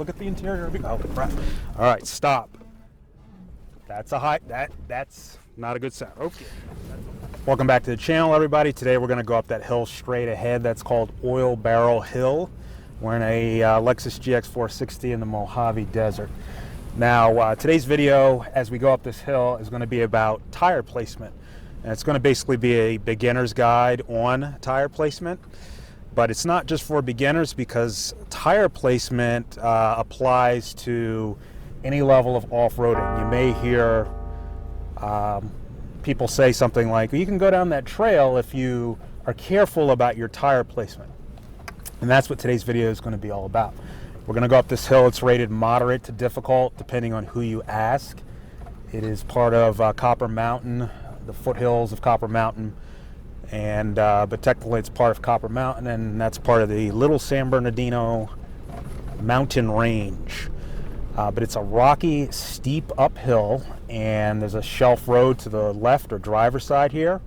Look at the interior. Oh, crap. All right, stop. That's a high, that's not a good sound. Okay. Welcome back to the channel, everybody. Today we're gonna go up that hill straight ahead. That's called Oil Barrel Hill. We're in a Lexus GX460 in the Mojave Desert. Now, today's video, as we go up this hill, is gonna be about tire placement. And it's gonna basically be a beginner's guide on tire placement. But it's not just for beginners, because tire placement applies to any level of off-roading. You may hear people say something like, you can go down that trail if you are careful about your tire placement. And that's what today's video is going to be all about. We're going to go up this hill. It's rated moderate to difficult, depending on who you ask. It is part of Copper Mountain, the foothills of Copper Mountain. And but technically it's part of Copper Mountain, and that's part of the Little San Bernardino mountain range. But it's a rocky, steep uphill, and there's a shelf road to the left or driver's side here,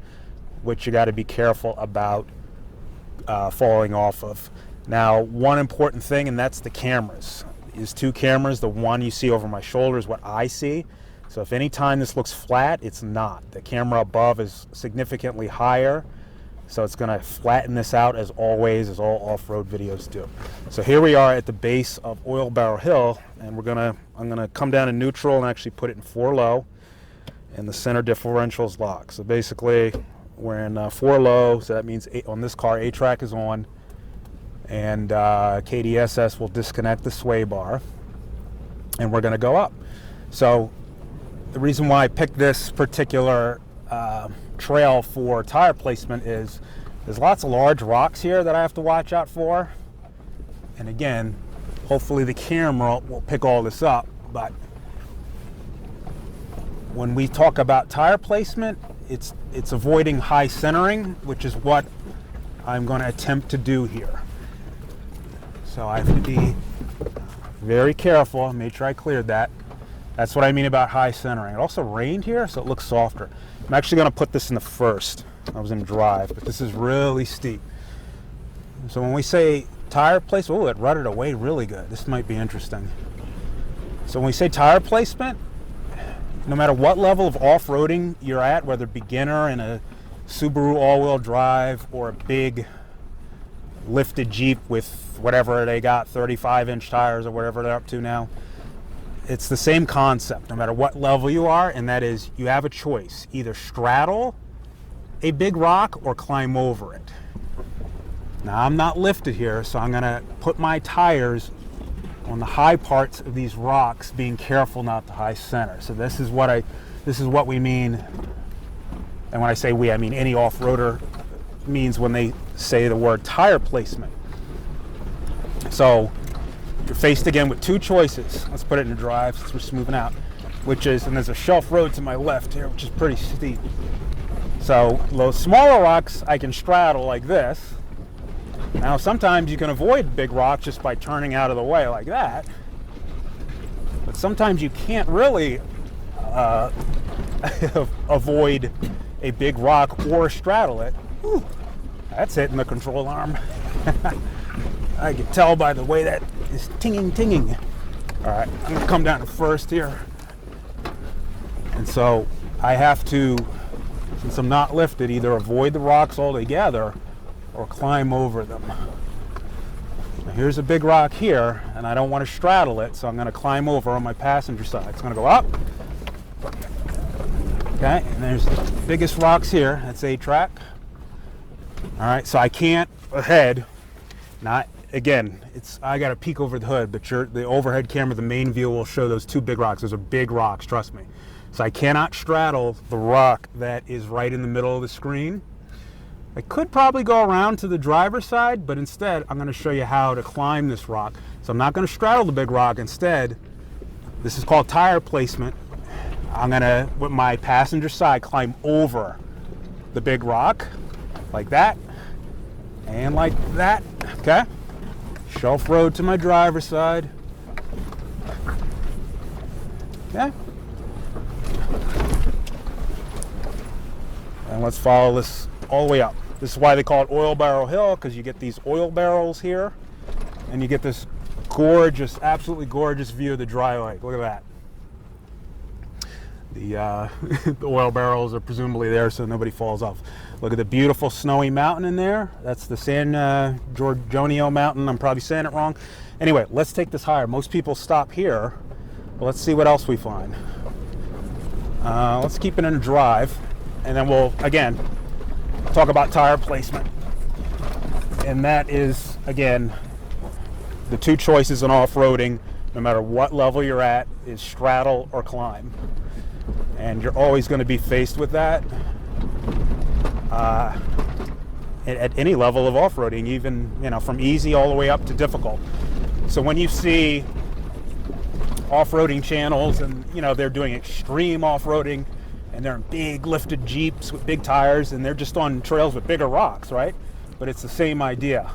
which you got to be careful about falling off of. Now, one important thing, and that's the cameras. There's two cameras. The one you see over my shoulder is what I see. So if any time this looks flat, it's not. The camera above is significantly higher, so it's gonna flatten this out as always, as all off-road videos do. So here we are at the base of Oil Barrel Hill, and I'm gonna come down in neutral and actually put it in 4 low, and the center differential is locked. So basically, we're in 4 low, so that means on this car, A-track is on, and KDSS will disconnect the sway bar, and we're gonna go up. So the reason why I picked this particular trail for tire placement is there's lots of large rocks here that I have to watch out for. And again, hopefully the camera will pick all this up. But when we talk about tire placement, it's avoiding high centering, which is what I'm going to attempt to do here. So I have to be very careful. I made sure I cleared that. That's what I mean about high centering. It also rained here, so it looks softer. I'm actually going to put this in the first. I was in drive, but this is really steep. So when we say tire placement, oh, it rutted away really good. This might be interesting. So when we say tire placement, no matter what level of off-roading you're at, whether beginner in a Subaru all-wheel drive or a big lifted Jeep with whatever they got, 35-inch tires or whatever they're up to now, it's the same concept no matter what level you are, and that is you have a choice. Either straddle a big rock or climb over it. Now, I'm not lifted here, so I'm going to put my tires on the high parts of these rocks, being careful not to high center. So this is what we mean, and when I say we, I mean any off-roader means when they say the word tire placement. So you're faced again with 2 choices. Let's put it in drive since we're just moving out, which is, and there's a shelf road to my left here, which is pretty steep. So those smaller rocks I can straddle like this. Now sometimes you can avoid big rocks just by turning out of the way like that, but sometimes you can't really avoid a big rock or straddle it. Whew, that's hitting the control arm. I can tell by the way that is tinging. All right, I'm gonna come down to first here. And so I have to, since I'm not lifted, either avoid the rocks altogether or climb over them. Now here's a big rock here, and I don't want to straddle it, so I'm gonna climb over on my passenger side. It's gonna go up. Okay, and there's the biggest rocks here. That's A-track. All right, so I can't ahead, not again, I got to peek over the hood, but the overhead camera, the main view will show those 2 big rocks. Those are big rocks, trust me. So I cannot straddle the rock that is right in the middle of the screen. I could probably go around to the driver's side, but instead I'm going to show you how to climb this rock. So I'm not going to straddle the big rock. Instead, this is called tire placement. I'm going to, with my passenger side, climb over the big rock like that and like that. Okay? Shelf road to my driver's side. Okay. And let's follow this all the way up. This is why they call it Oil Barrel Hill, because you get these oil barrels here, and you get this gorgeous, absolutely gorgeous view of the dry lake. Look at that. The, the oil barrels are presumably there so nobody falls off. Look at the beautiful snowy mountain in there. That's the San Giorgio mountain. I'm probably saying it wrong. Anyway, let's take this higher. Most people stop here. But let's see what else we find. Let's keep it in a drive, and then we'll, again, talk about tire placement. And that is, again, the two choices in off-roading, no matter what level you're at, is straddle or climb. And you're always going to be faced with that at any level of off-roading, even, you know, from easy all the way up to difficult. So when you see off-roading channels and, you know, they're doing extreme off-roading and they're in big lifted Jeeps with big tires and they're just on trails with bigger rocks, right? But it's the same idea.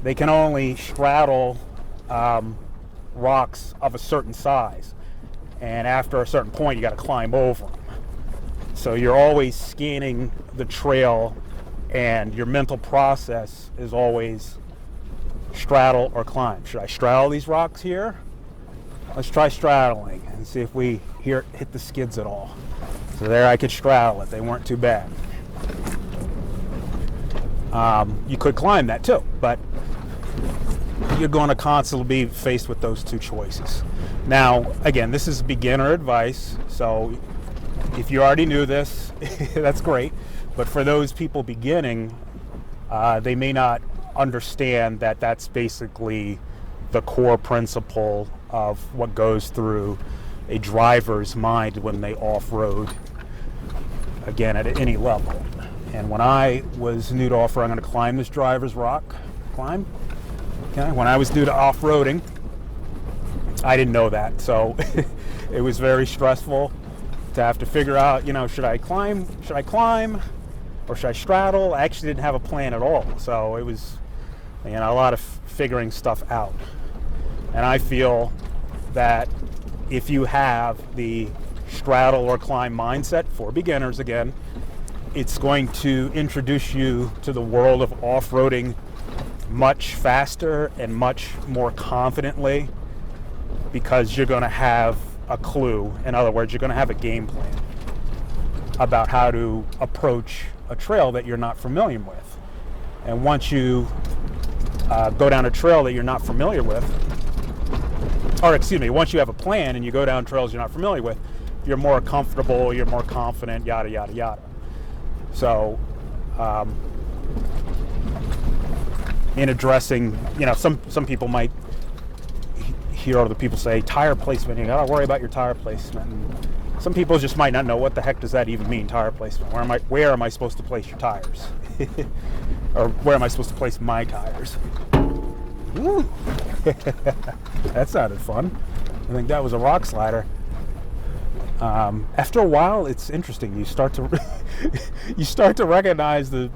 They can only straddle rocks of a certain size. And after a certain point, you got to climb over them. So you're always scanning the trail, and your mental process is always straddle or climb. Should I straddle these rocks here? Let's try straddling and see if we hit the skids at all. So there I could straddle it. They weren't too bad. You could climb that too, but you're going to constantly be faced with those two choices. Now, again, this is beginner advice, so if you already knew this, that's great. But for those people beginning, they may not understand that that's basically the core principle of what goes through a driver's mind when they off-road, again, at any level. And when I was new to off-road, I'm going to climb this driver's rock. Climb? Okay. When I was new to off-roading, I didn't know that, so it was very stressful to have to figure out, you know, should I climb, or should I straddle? I actually didn't have a plan at all, so it was, you know, a lot of figuring stuff out. And I feel that if you have the straddle or climb mindset for beginners, again, it's going to introduce you to the world of off-roading much faster and much more confidently, because you're going to have a clue. In other words, you're going to have a game plan about how to approach a trail that you're not familiar with. And once you go down a trail that you're not familiar with, or excuse me, once you have a plan and you go down trails you're not familiar with, you're more comfortable, you're more confident, yada, yada, yada. So, in addressing, you know, some people might hear other people say tire placement. You gotta worry about your tire placement. And some people just might not know what the heck does that even mean, tire placement. Where am I supposed to place your tires? Or where am I supposed to place my tires? Ooh. That sounded fun. I think that was a rock slider. After a while, it's interesting. You start to recognize the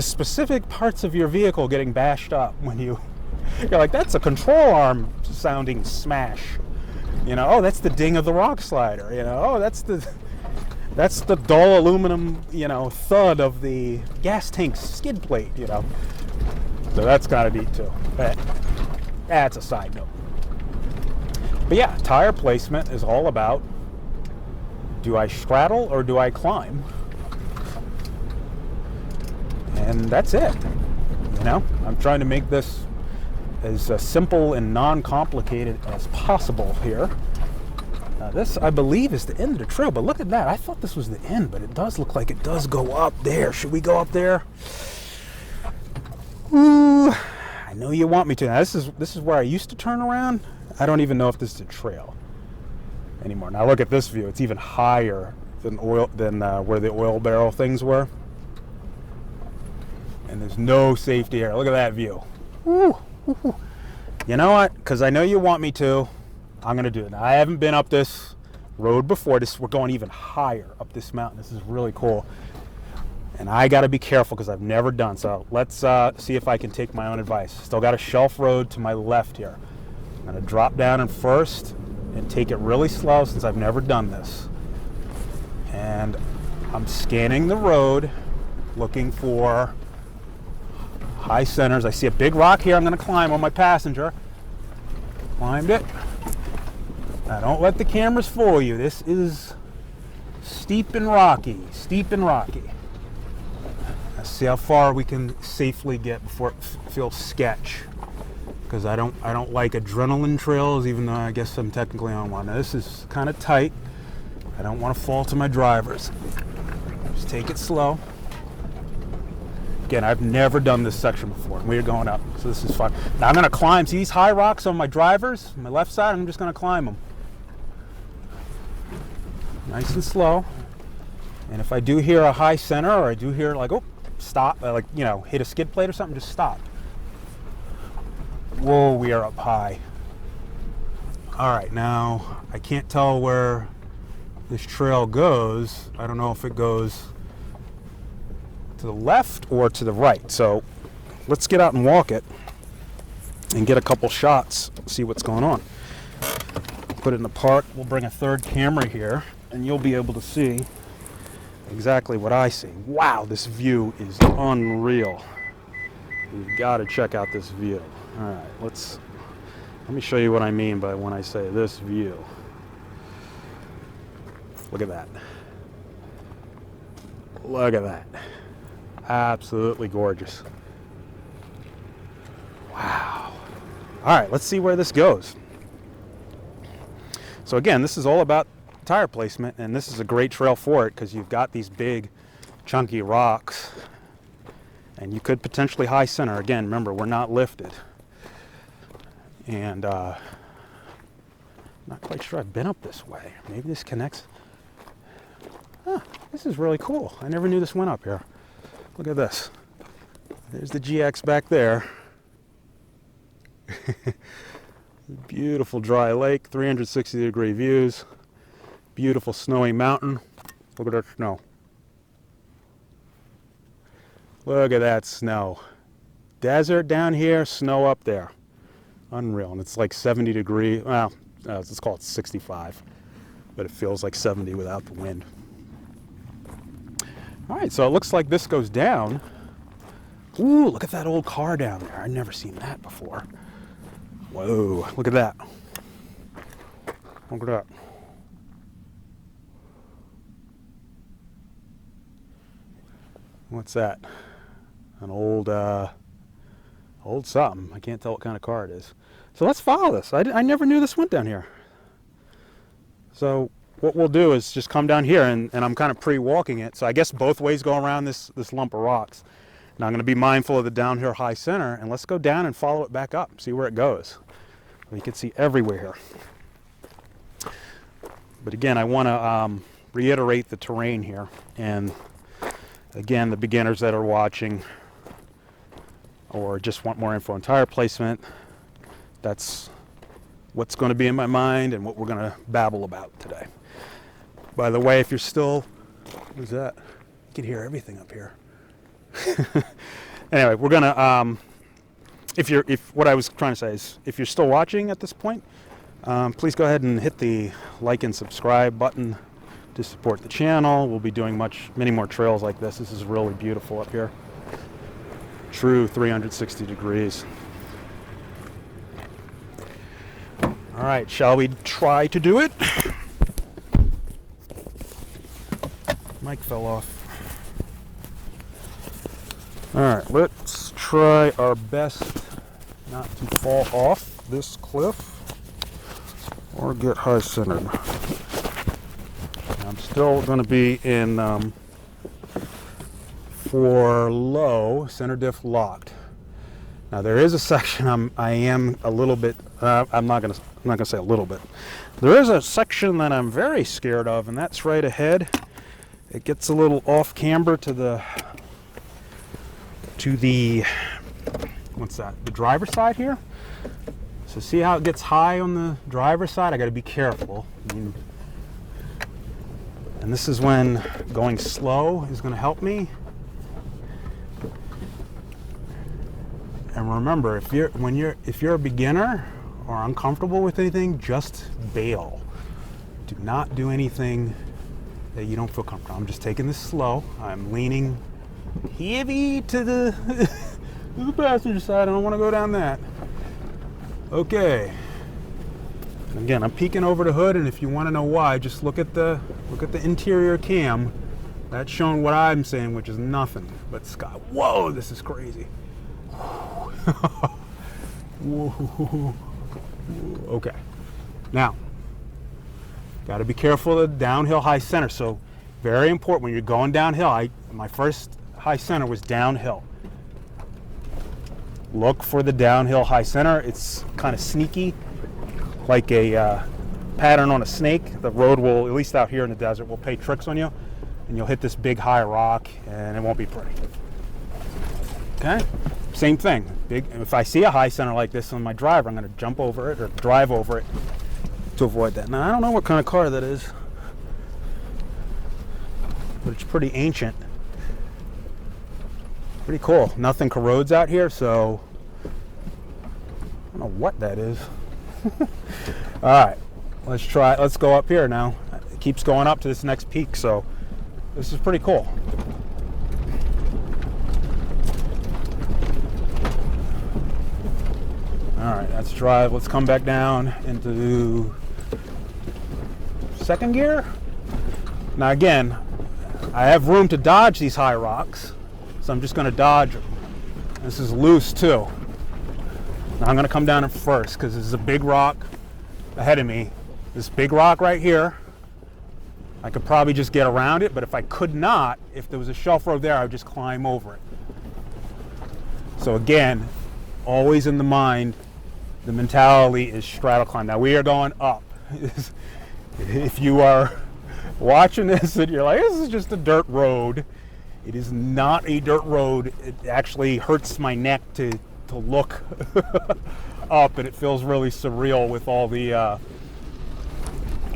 specific parts of your vehicle getting bashed up when you're like, that's a control arm sounding smash. You know, oh, that's the ding of the rock slider. You know, oh, that's the dull aluminum, you know, thud of the gas tank's skid plate. You know, so that's kind of neat too. But that's a side note. But yeah, tire placement is all about, do I straddle or do I climb? And that's it. You know, I'm trying to make this as simple and non-complicated as possible here. This, I believe, is the end of the trail, but look at that. I thought this was the end, but it does look like it does go up there. Should we go up there? Ooh, I know you want me to. Now, this is where I used to turn around. I don't even know if this is a trail anymore. Now look at this view. It's even higher than where the oil barrel things were. And there's no safety here. Look at that view. Woo. You know what? Because I know you want me to, I'm going to do it. Now, I haven't been up this road before. We're going even higher up this mountain. This is really cool. And I got to be careful because I've never done. So let's see if I can take my own advice. Still got a shelf road to my left here. I'm going to drop down in first and take it really slow since I've never done this. And I'm scanning the road looking for high centers. I see a big rock here I'm going to climb on my passenger. Climbed it. Now don't let the cameras fool you. This is steep and rocky, steep and rocky. Let's see how far we can safely get before it feels sketch. Because I don't like adrenaline trails, even though I guess I'm technically on one. Now this is kind of tight. I don't want to fall to my drivers. Just take it slow. Again, I've never done this section before. We're going up, so this is fun. Now I'm going to climb. See these high rocks on my drivers, on my left side? I'm just going to climb them. Nice and slow. And if I do hear a high center, or I do hear like, oh, stop, like, you know, hit a skid plate or something, just stop. Whoa, we are up high. All right, now I can't tell where this trail goes. I don't know if it goes to the left or to the right. So let's get out and walk it and get a couple shots, see what's going on. Put it in the park. We'll bring a third camera here and you'll be able to see exactly what I see. Wow, this view is unreal. You've got to check out this view. All right, let me show you what I mean by when I say this view. Look at that. Look at that. Absolutely gorgeous. Wow. All right, let's see where this goes. So again, this is all about tire placement, and this is a great trail for it because you've got these big chunky rocks and you could potentially high center. Again, remember, we're not lifted. And not quite sure I've been up this way. Maybe this connects. Huh, this is really cool. I never knew this went up here. Look at this. There's the GX back there. Beautiful dry lake, 360-degree views. Beautiful snowy mountain. Look at that snow. Look at that snow. Desert down here, snow up there. Unreal. And it's like 70 degrees. Well, let's call it 65. But it feels like 70 without the wind. All right, so it looks like this goes down. Ooh, look at that old car down there. I've never seen that before. Whoa, look at that. Look at that. What's that? An old something. I can't tell what kind of car it is. So let's follow this. I never knew this went down here. So what we'll do is just come down here, and I'm kind of pre-walking it. So I guess both ways go around this lump of rocks. Now I'm going to be mindful of the down here high center, and let's go down and follow it back up, see where it goes. You can see everywhere here. But again, I want to reiterate the terrain here. And again, the beginners that are watching or just want more info on tire placement, that's what's going to be in my mind and what we're going to babble about today. By the way, if you're still, what is that? You can hear everything up here. Anyway, we're going to, what I was trying to say is, if you're still watching at this point, please go ahead and hit the like and subscribe button to support the channel. We'll be doing many more trails like this. This is really beautiful up here. True 360 degrees. All right, shall we try to do it? Mic fell off. All right, let's try our best not to fall off this cliff or get high centered. I'm still going to be in for low, center diff locked. Now there is a section I am a little bit. I'm not gonna say a little bit. There is a section that I'm very scared of, and that's right ahead. It gets a little off camber to the what's that? The driver's side here. So see how it gets high on the driver's side? I got to be careful. And this is when going slow is going to help me. And remember, if you're a beginner or uncomfortable with anything, just bail. Do not do anything that you don't feel comfortable. I'm just taking this slow. I'm leaning heavy to the passenger side. I don't want to go down that. Okay. Again, I'm peeking over the hood, and if you want to know why, just look at the interior cam. That's showing what I'm saying, which is nothing but sky. Whoa, this is crazy. Whoa. Okay. Now, got to be careful of the downhill high center. So, very important when you're going downhill. My first high center was downhill. Look for the downhill high center. It's kind of sneaky, like a pattern on a snake. The road will, at least out here in the desert, will play tricks on you, and you'll hit this big high rock, and it won't be pretty. Okay? Same thing. If I see a high center like this on my driver, I'm going to jump over it or drive over it to avoid that. Now, I don't know what kind of car that is, but it's pretty ancient. Pretty cool. Nothing corrodes out here, so I don't know what that is. All right, let's go up here now. It keeps going up to this next peak, so this is pretty cool. All right, let's drive. Let's come back down into second gear. Now again, I have room to dodge these high rocks, so I'm just going to dodge them. This is loose too. Now I'm going to come down in first because this is a big rock ahead of me. This big rock right here, I could probably just get around it, but if I could not, if there was a shelf road there, I would just climb over it. So again, always in the mind, the mentality is straddle climb. Now we are going up. If you are watching this and you're like, this is just a dirt road, it is not a dirt road. It actually hurts my neck to look up, and it feels really surreal with all the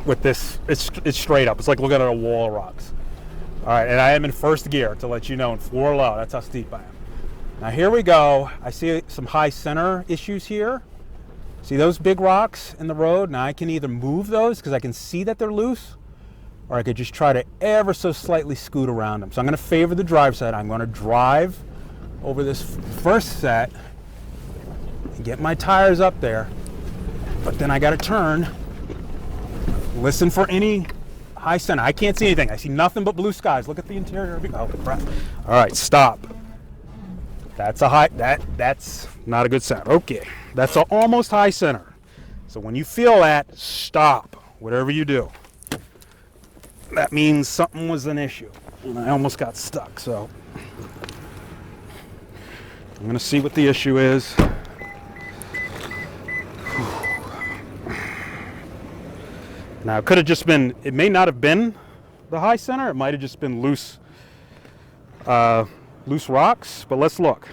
with this. It's straight up. It's like looking at a wall of rocks. All right, and I am in first gear to let you know, in floor low. That's how steep I am. Now here we go. I see some high center issues here. See those big rocks in the road? Now I can either move those because I can see that they're loose, or I could just try to ever so slightly scoot around them. So I'm going to favor the drive side. I'm going to drive over this first set and get my tires up there. But then I got to turn, listen for any high center. I can't see anything. I see nothing but blue skies. Look at the interior. Oh, crap. All right, stop. That's a high, that's not a good sound. Okay, that's an almost high center. So when you feel that, stop, whatever you do. That means something was an issue. And I almost got stuck, so I'm gonna see what the issue is. Now it could have just been, it may not have been the high center, it might have just been loose rocks, but let's look.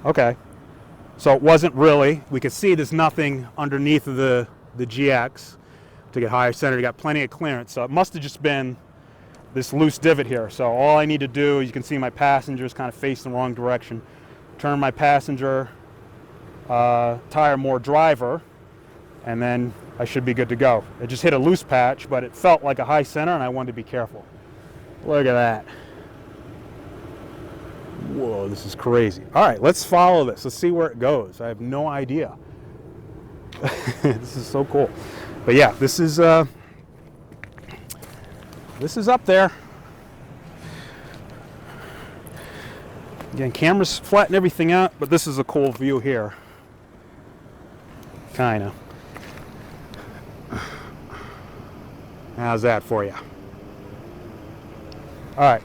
Okay, so it wasn't really, we could see there's nothing underneath of the GX to get higher center. You got plenty of clearance, so it must have just been this loose divot here. So all I need to do, you can see my passenger is kind of facing the wrong direction. Turn my passenger tire more driver, and then I should be good to go. It just hit a loose patch, but it felt like a high center, and I wanted to be careful. Look at that. Whoa, this is crazy. All right, let's follow this. Let's see where it goes. I have no idea. This is so cool. But yeah, this is up there. Again, cameras flatten everything out, but this is a cool view here. Kinda. How's that for you? All right.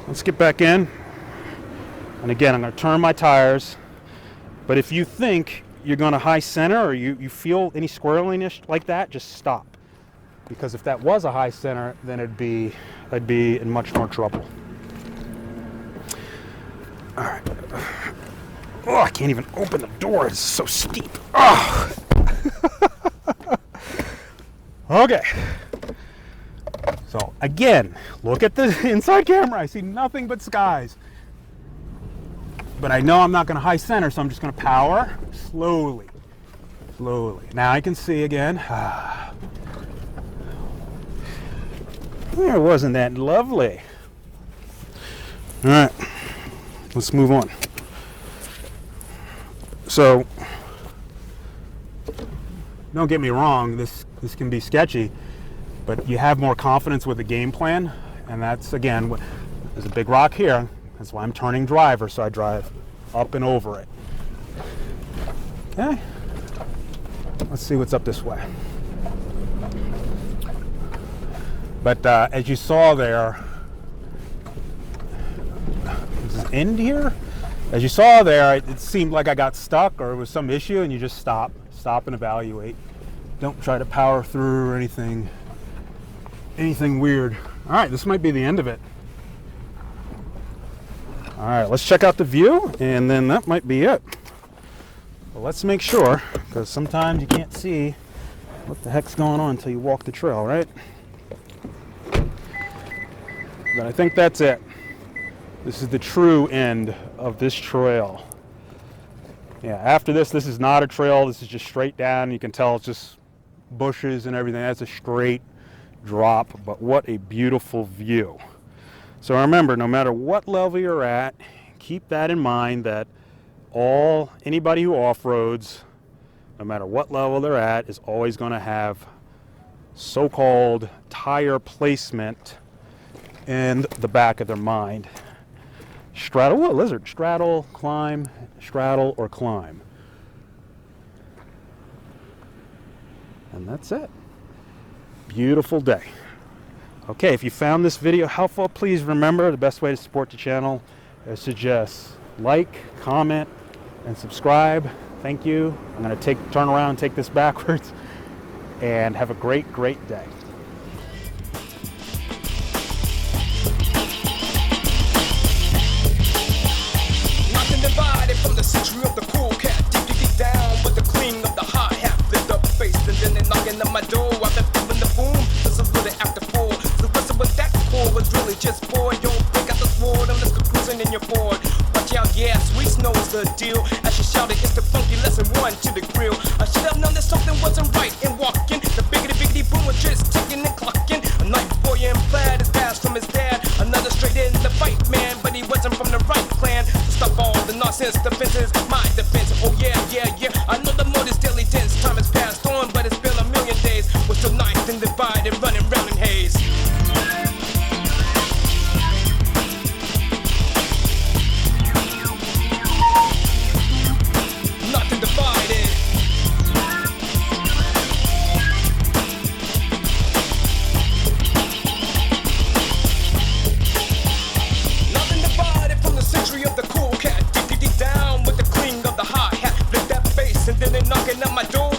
Let's get back in. And again, I'm going to turn my tires. But if you think you're going to high center or you feel any squirreliness like that, just stop. Because if that was a high center, then I'd be in much more trouble. All right. Oh, I can't even open the door. It's so steep. Oh. Okay. So again, look at the inside camera. I see nothing but skies. But I know I'm not going to high center, so I'm just going to power slowly. Slowly. Now I can see again. There, wasn't that lovely? All right. Let's move on. So don't get me wrong, this can be sketchy, but you have more confidence with the game plan, and that's, again, there's a big rock here. That's why I'm turning driver, so I drive up and over it. Okay, let's see what's up this way. But as you saw there, does this end here? As you saw there, it seemed like I got stuck or it was some issue, and you just stop and evaluate. Don't try to power through or anything weird. All right, this might be the end of it. All right, let's check out the view, and then that might be it. Well, let's make sure, because sometimes you can't see what the heck's going on until you walk the trail, right? But I think that's it. This is the true end of this trail. Yeah, after this is not a trail. This is just straight down. You can tell it's just bushes and everything. That's a straight drop, but what a beautiful view. So remember, no matter what level you're at, keep that in mind, that anybody who off-roads, no matter what level they're at, is always going to have so-called tire placement in the back of their mind. Straddle, what lizard? Straddle, climb, straddle, or climb. And that's it. Beautiful day. Okay, if you found this video helpful, please remember the best way to support the channel is to just like, comment, and subscribe. Thank you. I'm going to turn around and take this backwards, and have a great day. From the century of the cool cat, deep down with the clean of the hot hat, lift up face, and then they knocking on my door. I've been feeling the boom, just a little after 4. The rest of what that core was really just for. Yo, pick out the sword and let's go cruising in your Ford. Watch out, yeah, sweet snow is the deal. As she shouted, it's the funky lesson 1 to the grill. I should have known that something wasn't right in walking. The biggity boom was just ticking and clocking. A night boy in plaid is passed from his dad. Another straight in the fight, man, but he wasn't from the right clan. Stop all the nonsense, defense is my defense. Oh yeah. I know the mode is daily tense. Time has passed on, but it's been a million days. We're still ninth and divided, running round in haze. Nothing divided. Nothing divided from the century of the cool cat. Deep down with the clean of the hot hat. Lift that face and then they knocking at my door.